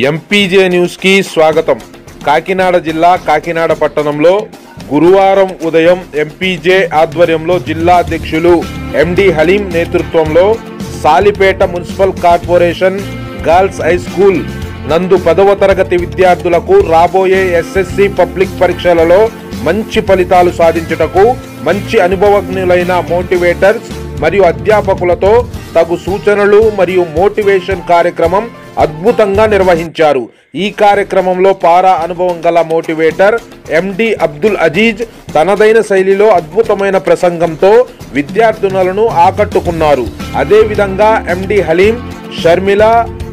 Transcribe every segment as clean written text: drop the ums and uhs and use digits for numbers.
MPJ news కి స్వాగతం. కాకినాడ జిల్లా కాకినాడ పట్టణంలో గురువారం ఉదయం ఎంపీజే ఆధ్వర్యంలో జిల్లా అధ్యక్షులు ఎండి హలీం నేతృత్వంలో Salipeta municipal corporation girls high school నందు 10వ తరగతి విద్యార్థులకు రాబోయే ఎస్ఎస్సి పబ్లిక్ పరీక్షలలో మంచి ఫలితాలు సాధించుటకు మంచి అనుభవజ్ఞులైన మోటివేటర్స్ మరియు అధ్యాపకులతో తగు సూచనలు మరియు మోటివేషన్ కార్యక్రమం అద్భుతంగా నిర్వహించారు. ఈ కార్యక్రమంలో పారా అనుభవం గల మోటివేటర్ ఎండి అబ్దుల్ అజీజ్ తనదైన శైలిలో అద్భుతమైన ప్రసంగంతో విద్యార్థులను ఆకట్టుకున్నారు. అదేవిధంగా MD Haleem, Sharmila,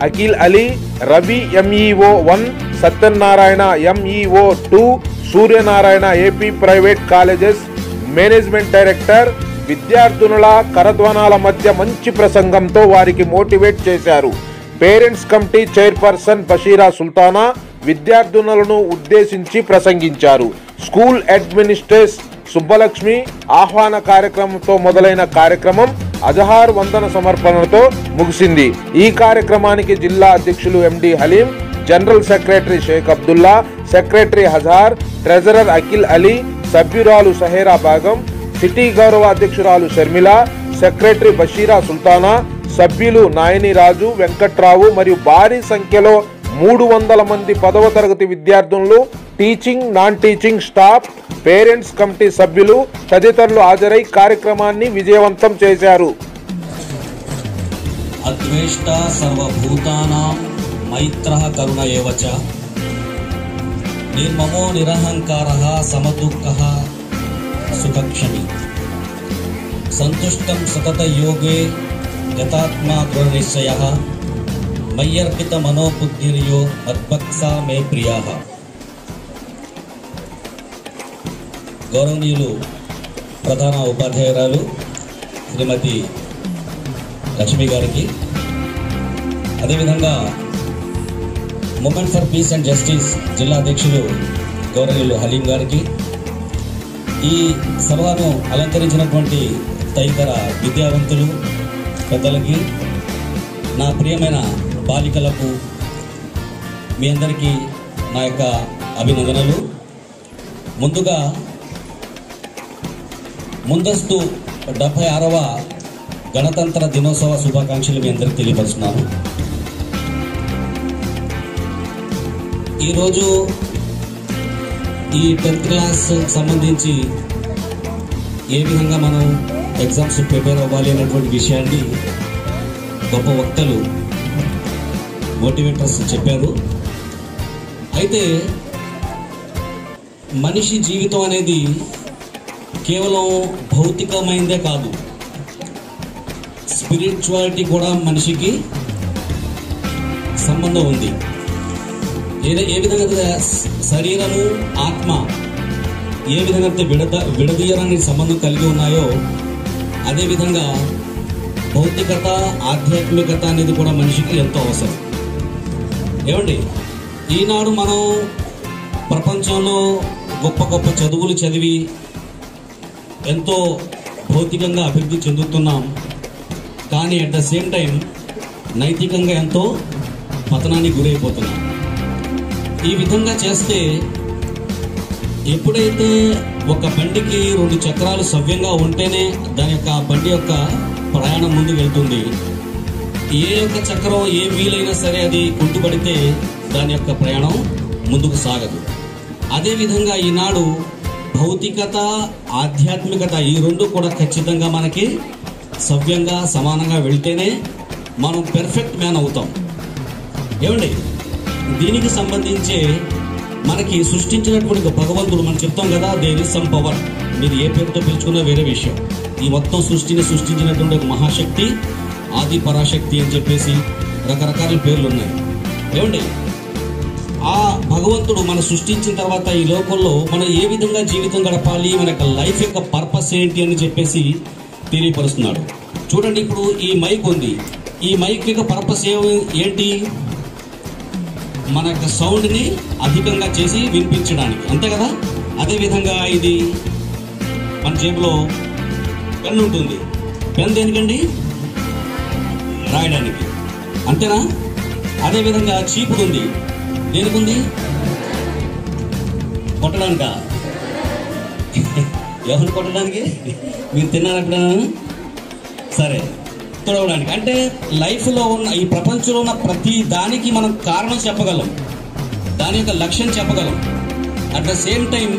Akhil Ali, Ravi MEO 1, Satyanarayana MEO 2, Suryanarayana AP private colleges management director విద్యార్థుల కరధ్వనాల మధ్య మంచి ప్రసంగంతో వారికి మోటివేట్ చేశారు. Parents committee chairperson Basheera Sultana విద్యార్థులను ఉద్దేశించి ప్రసంగించారు. స్కూల్ అడ్మినిస్ట్రేటర్ సుబ్బలక్ష్మి ఆహ్వాన కార్యక్రమంతో మొదలైన కార్యక్రమం అజహార్ వందన సమర్పణతో ముగిసింది. ఈ కార్యక్రమానికి జిల్లా అధ్యక్షులు MD Haleem, general secretary Sheikh Abdullah, secretary Hazar, treasurer Akhil Ali, సభ్యురాలు సహేరా బేగం, సిటీ గౌరవ అధ్యక్షురాలు షర్మిల, సెక్రటరీ బషీరా సుల్తానా, సభ్యులు నాయని రాజు, వెంకట్రావు మరియు భారీ సంఖ్యలో 300 మంది 10వ తరగతి విద్యార్థులు, teaching, non teaching staff, parents committee సభ్యులు తదితరులు హాజరై కార్యక్రమాన్ని విజయవంతం చేశారు. అద్వేష్ట సర్వభూతానాం మైత్రః కరుణ ఏవ చ నిర్మమో నిరహంకారః సమదుఃఖః సుఖక్షమి సంతుష్టం సతత యోగే గతాత్మా దృఢనిశ్చయః మయ్యర్పిత మనోబుద్ధిర్యో మద్భక్సా మే ప్రియాః. గౌరవనీయులు ప్రధాన ఉపాధ్యాయురాలు శ్రీమతి లక్ష్మి గారికి, అదేవిధంగా movement for peace and justice జిల్లా అధ్యక్షులు గౌరవనీయులు హలీం గారికి, ఈ సభను అలంకరించినటువంటి తదితర విద్యావంతులు పెద్దలకి, నా ప్రియమైన బాలికలకు మీ అందరికీ నా యొక్క అభినందనలు. ముందుగా ముందస్తు 76వ గణతంత్ర దినోత్సవ శుభాకాంక్షలు మీ అందరికీ తెలియపరుస్తున్నాను. ఈరోజు ఈ 10th క్లాస్ సంబంధించి ఏ విధంగా మనం ఎగ్జామ్స్ ప్రిపేర్ అవ్వాలి అనేటువంటి విషయాన్ని గొప్ప వక్తలు, మోటివేటర్స్ చెప్పారు. అయితే మనిషి జీవితం అనేది కేవలం భౌతికమైనదే కాదు, స్పిరిచువాలిటీ కూడా మనిషికి సంబంధం ఉంది. ఏ విధంగా శరీరము, ఆత్మ ఏ విధంగా విడదీయడానికి సంబంధం కలిగి ఉన్నాయో అదేవిధంగా భౌతికత, ఆధ్యాత్మికత అనేది కూడా మనిషికి ఎంతో అవసరం. ఏమండి, ఈనాడు మనం ప్రపంచంలో గొప్ప గొప్ప చదువులు చదివి ఎంతో భౌతికంగా అభివృద్ధి చెందుతున్నాం. కానీ అట్ ద సేమ్ టైం నైతికంగా ఎంతో పతనానికి గురైపోతున్నాం. ఈ విధంగా చేస్తే ఎప్పుడైతే ఒక బండికి 2 చక్రాలు సవ్యంగా ఉంటేనే దాని యొక్క బండి యొక్క ప్రయాణం ముందుకు వెళ్తుంది. ఏ యొక్క చక్రం, ఏ వీలైనా సరే అది కుంటుపడితే దాని యొక్క ప్రయాణం ముందుకు సాగదు. అదేవిధంగా ఈనాడు భౌతికత, ఆధ్యాత్మికత ఈ 2 కూడా ఖచ్చితంగా మనకి సవ్యంగా సమానంగా వెళ్తేనే మనం పెర్ఫెక్ట్ మ్యాన్ అవుతాం. ఏమండి, దీనికి సంబంధించే మనకి సృష్టించినటువంటి భగవంతుడు మనం చెప్తాం కదా, దేర్ ఇస్ సమ్ పవర్. మీరు ఏ పేరుతో పిలుచుకున్నా వేరే విషయం. ఈ మొత్తం సృష్టిని సృష్టించినటువంటి ఒక మహాశక్తి, ఆది పరాశక్తి అని చెప్పేసి రకరకాల పేర్లు ఉన్నాయి. ఏమండి, ఆ భగవంతుడు మనం సృష్టించిన తర్వాత ఈ లోకంలో మనం ఏ విధంగా జీవితం గడపాలి, మన యొక్క లైఫ్ యొక్క పర్పస్ ఏంటి అని చెప్పేసి తెలియపరుస్తున్నాడు. చూడండి, ఇప్పుడు ఈ మైక్ ఉంది. ఈ మైక్ యొక్క పర్పస్ ఏంటి? మన యొక్క సౌండ్ని అధికంగా చేసి వినిపించడానికి, అంతే కదా. అదేవిధంగా ఇది మన జేబులో పెన్ ఉంటుంది. పెన్ దేనికండి? రాయడానికి, అంతేనా? అదేవిధంగా చీపురు ఉంది. దేనికుంది? కొట్టడానికా? ఎవరిని కొట్టడానికి? మీరు తిన్నారనుకున్నా? సరే, తుడవడానికి. అంటే లైఫ్లో ఉన్న, ఈ ప్రపంచంలో ఉన్న ప్రతి దానికి మనం కారణం చెప్పగలం, దాని యొక్క లక్ష్యం చెప్పగలం. At the same time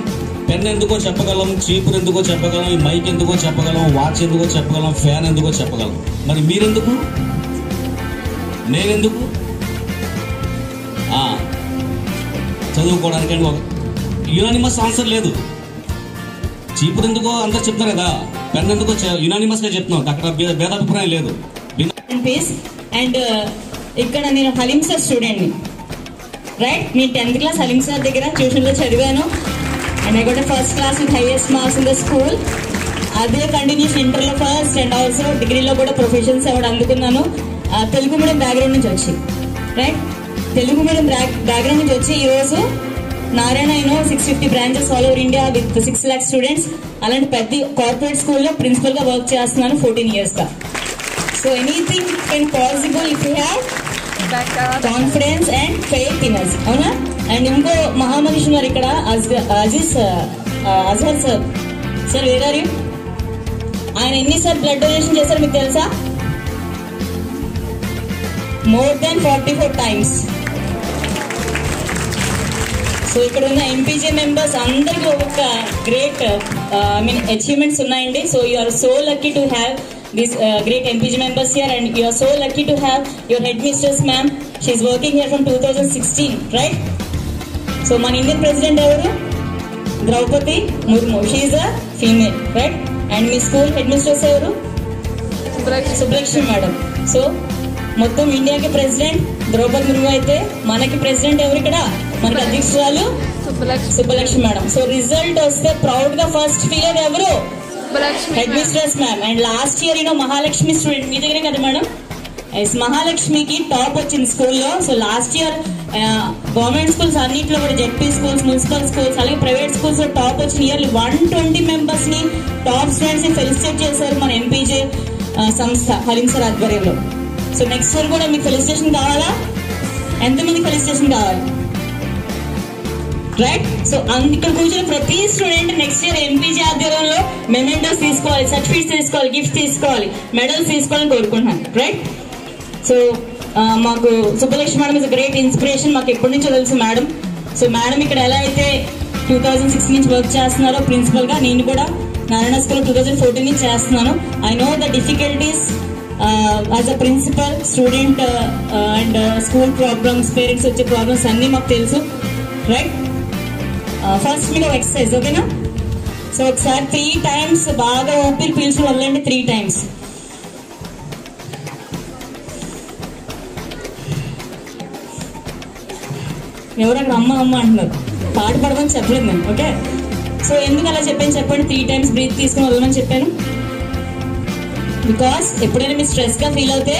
pen ఎందుకో చెప్పగలం, చీపురు ఎందుకో చెప్పగలం, ఈ మైక్ ఎందుకో చెప్పగలం, వాచ్ ఎందుకో చెప్పగలం, ఫ్యాన్ ఎందుకో చెప్పగలం. మరి మీరెందుకు? నేనెందుకు? చదువుకోవడానికి ఒక యునానిమస్ ఆన్సర్ లేదు. చీపురు ఎందుకో అందరు చెప్తారు కదా, పెన్ ఎందుకో యునానిమస్ గా చెప్తున్నాం, అక్కడ భేదాభిప్రాయం లేదు. అండ్ ఇక్కడ నేను హలీం సార్ స్టూడెంట్ని, రైట్? నేను 10th క్లాస్ హలీం సార్ దగ్గర ట్యూషన్లో చదివాను. And I got first class with highest marks in the school. అదే కంటిన్యూషన్ ఇంటర్లో ఫస్ట్ అండ్ ఆల్సో డిగ్రీలో కూడా ప్రొఫెషన్స్ అవార్డు అందుకున్నాను. తెలుగు మీడియం బ్యాక్గ్రౌండ్ నుంచి వచ్చి, రైట్? తెలుగు మీడియం బ్యాక్గ్రౌండ్ నుంచి వచ్చి ఈరోజు Narayana 650 branches all over India with 6 lakh students, అలాంటి పెద్ద కార్పొరేట్ స్కూల్లో ప్రిన్సిపల్ గా వర్క్ చేస్తున్నాను 14 years గా. So anything can possible if you have confidence and faith in us, అవునా? అండ్ ఇంకో మహామనిషి ఉన్నారు ఇక్కడ, Azhar sir. Sir where are you? ఆయన ఎన్నిసార్లు బ్లడ్ డొనేషన్ చేశారు మీకు తెలుసా? more than 44 times. సో ఇక్కడ ఉన్న ఎంపీజే మెంబర్స్ అందరికీ ఒక గ్రేట్ అచీవ్మెంట్స్ ఉన్నాయండి. So you are so lucky to have this great MPJ members here, and you are so lucky to have your head mistress ma'am. She is working here from 2016, right? So మన Indian president ఎవరు? Draupadi Murmu. She is a female, right? And మీ school headmistress ఎవరు? Subbalakshmi madam. So మొత్తం ఇండియాకి president Draupadi Murmu అయితే మనకి president ఎవరు ఇక్కడ? మనకి అధ్యక్షురాలు సుబ్బలక్ష్మి మేడం. సో రిజల్ట్ వస్తే ప్రౌడ్ గా ఫస్ట్ ఫీల్ ఎవరు? Head mistress ma'am. And last year Mahalakshmi student మీ దగ్గరే కదా మేడం? మహాలక్ష్మికి టాప్ వచ్చింది స్కూల్లో. So last year government schools అన్నింటిలో కూడా జెడ్పీ స్కూల్స్, మున్సిపల్ స్కూల్స్, అలాగే ప్రైవేట్ స్కూల్స్ లో టాప్ వచ్చిన ఇయర్లీ 120 మెంబర్స్ ని, టాప్ స్టూడెంట్స్ ని ఫెలిసిటేట్ చేశారు మన ఎంపీజే సంస్థ హలీం సార్ ఆధ్వర్యంలో. సో నెక్స్ట్ ఇయర్ కూడా మీకు ఫెలిసిటేషన్ కావాలా? ఎంతమంది ఫెలిసిటేషన్ కావాలి? రైట్? సో ఇక్కడ కూర్చొని ప్రతి స్టూడెంట్ నెక్స్ట్ ఇయర్ ఎంపీజే ఆధ్వర్యంలో మెమెంటోస్ తీసుకోవాలి, సర్టిఫికేట్స్ తీసుకోవాలి, గిఫ్ట్స్ తీసుకోవాలి, మెడల్స్ తీసుకోవాలని కోరుకుంటున్నాను, రైట్? సో మాకు Subbalakshmi madam is great inspiration, మాకు ఎప్పటి నుంచో తెలుసు మేడం. సో మేడం ఇక్కడ ఎలా అయితే 2006 నుంచి వర్క్ చేస్తున్నారో ప్రిన్సిపల్ గా, నేను కూడా నారాయణ స్కూల్ 2014 నుంచి చేస్తున్నాను. I know the difficulties as a principal, student and school problems, parents వచ్చే ప్రాబ్లమ్స్ అన్ని మాకు తెలుసు, రైట్? ఫస్ట్ మీరు ఎక్సర్సైజ్, ఓకేనా? సో ఒకసారి 3 times బాగా ఊపిరి పీల్చి వదలండి, 3 times. ఎవరు అక్కడ అమ్మ అమ్మ అంటున్నారు, పాట పడమని చెప్పలేదు నేను, ఓకే? సో ఎందుకు అలా చెప్పాను చెప్పండి? 3 times బ్రీత్ తీసుకుని వదలమని చెప్పాను. బికాస్ ఎప్పుడైనా మీరు స్ట్రెస్ గా ఫీల్ అవుతే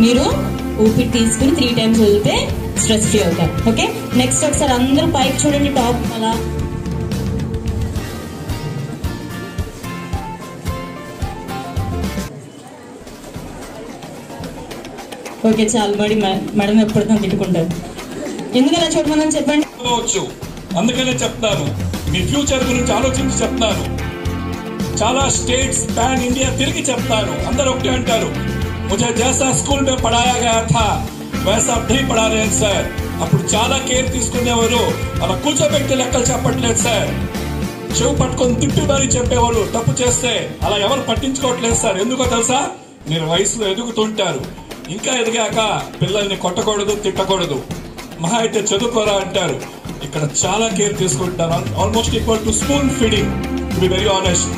మీరు ఊపిరి తీసుకుని 3 times వదిలితే స్ట్రెస్ ఫ్రీ అవుతారు, ఓకే? నెక్స్ట్ ఒకసారి అందరూ పైకి చూడండి, టాప్ అలా. ఓకే చాలు, మరి మేడం ఎప్పుడైనా తిట్టుకుంటారు. ఎందుకు అలా చూడమని చెప్పండి. అందుకనే చెప్తాను, మీ ఫ్యూచర్ గురించి ఆలోచించి చెప్తాను. చాలా స్టేట్స్ पैन इंडिया తిరిగి చెప్తాను. అందరూ ఒకటే అంటారు, मुझे जैसा स्कूल में पढ़ाया गया था वैसा नहीं पढ़ा रहे हैं सर. అప్పుడు చాలా కేర్ తీసుకునేవారు, అలా కూర్చోబెట్టి లెక్కలు చెప్పట్లేదు సార్. చెవు పట్టుకొని తిప్పి మరీ చెప్పేవారు తప్పు చేస్తే. అలా ఎవరు పట్టించుకోవట్లేదు సార్. ఎందుకో తెలుసా? మీరు వయసులో ఎదుగుతుంటారు. ఇంకా ఎదిగాక పిల్లల్ని కొట్టకూడదు, తిట్టకూడదు, మహా అయితే చదువుకోరా అంటారు. ఇక్కడ చాలా కేర్ తీసుకుంటారు. Almost equal to spoon feeding, to be very honest,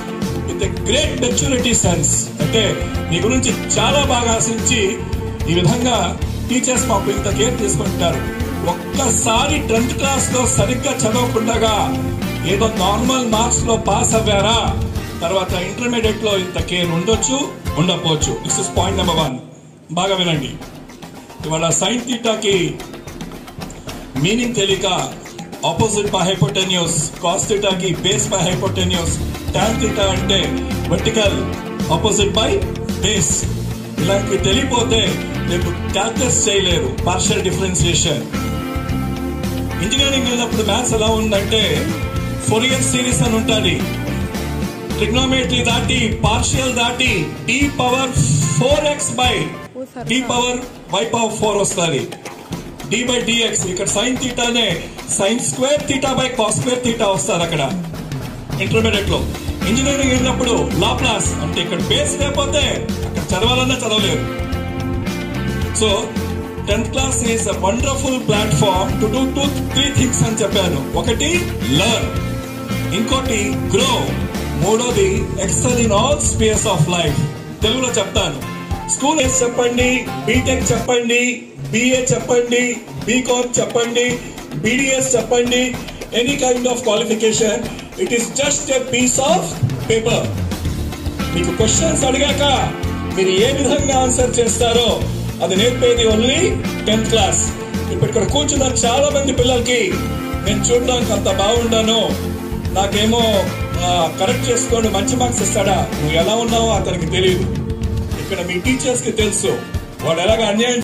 with a great maturity sense. అంటే మీ గురించి చాలా బాగా ఆశించి ఈ విధంగా టీచర్స్ పాపం ఇంత కేర్ తీసుకుంటారు. ఒక్కసారి 10th క్లాస్ లో సరిగ్గా చదవకుండా ఏదో నార్మల్ మార్క్స్ లో పాస్ అవ్వారా, తర్వాత ఇంటర్మీడియట్ లో ఇంత కేర్ ఉండొచ్చు, ఉండకపోవచ్చు. This is point number 1. బాగా వినండి. ఇవాళ సైన్ థీటాకి మీనింగ్ తెలియక ఆపోజిట్ బై హైపోటెన్యూస్, కాస్ థీటాకి base by hypotenuse, tan theta అంటే వర్టికల్, ఆపోజిట్ బై బేస్. ఇలాంటివి తెలియపోతే రేపు క్యాల్కులస్ చేయలేరు, పార్షియల్ డిఫరెన్షియేషన్. ఇంజనీరింగ్ వెళ్ళినప్పుడు మ్యాథ్స్ ఎలా ఉందంటే ఫోరియర్ సిరీస్ అని ఉంటుంది, ట్రిగ్నోమెట్రీ దాటి పార్షియల్ దాటి d power 4x by d power y power 4 వస్తుంది. d బై dx ఇక్కడ సైన్ థీటానే sine square theta by cos square theta వస్తారు అక్కడ ఇంటర్మీడియట్ లో. ఇంజనీరింగ్ వెళ్ళినప్పుడు లాప్లాస్ అంటే ఇక్కడ బేస్ లేకపోతే అక్కడ చదవాలన్నా చదవలేరు. So 10th class is a wonderful platform to do 2-3 things అని చెప్పాను. ఒకటి లెర్న్, ఇంకోటి గ్రో, మూడోది excel in all space of life. తెలుగులో చెప్తాను, స్కూల్ చెప్పండి, బీటెక్ చెప్పండి, బిఏ చెప్పండి, బీకామ్ చెప్పండి, బీడీఎస్ చెప్పండి, any kind of qualification, it is just a piece of paper. మీకు క్వశ్చన్స్ అడిగాక మీరు ఏ విధంగా ఆన్సర్ చేస్తారో అది నేర్పేది ఓన్లీ 10th క్లాస్. ఇప్పుడు ఇక్కడ కూర్చున్న చాలా మంది పిల్లలకి నేను చూడడానికి అంత బాగుండాను, నాకేమో కరెక్ట్ చేసుకోండి మంచి మార్క్స్ ఇస్తాడా, నువ్వు ఎలా ఉన్నావో అతనికి తెలియదు. ఇక్కడ మీ టీచర్స్ కి తెలుసు వాడు ఎలాగ అన్యాయం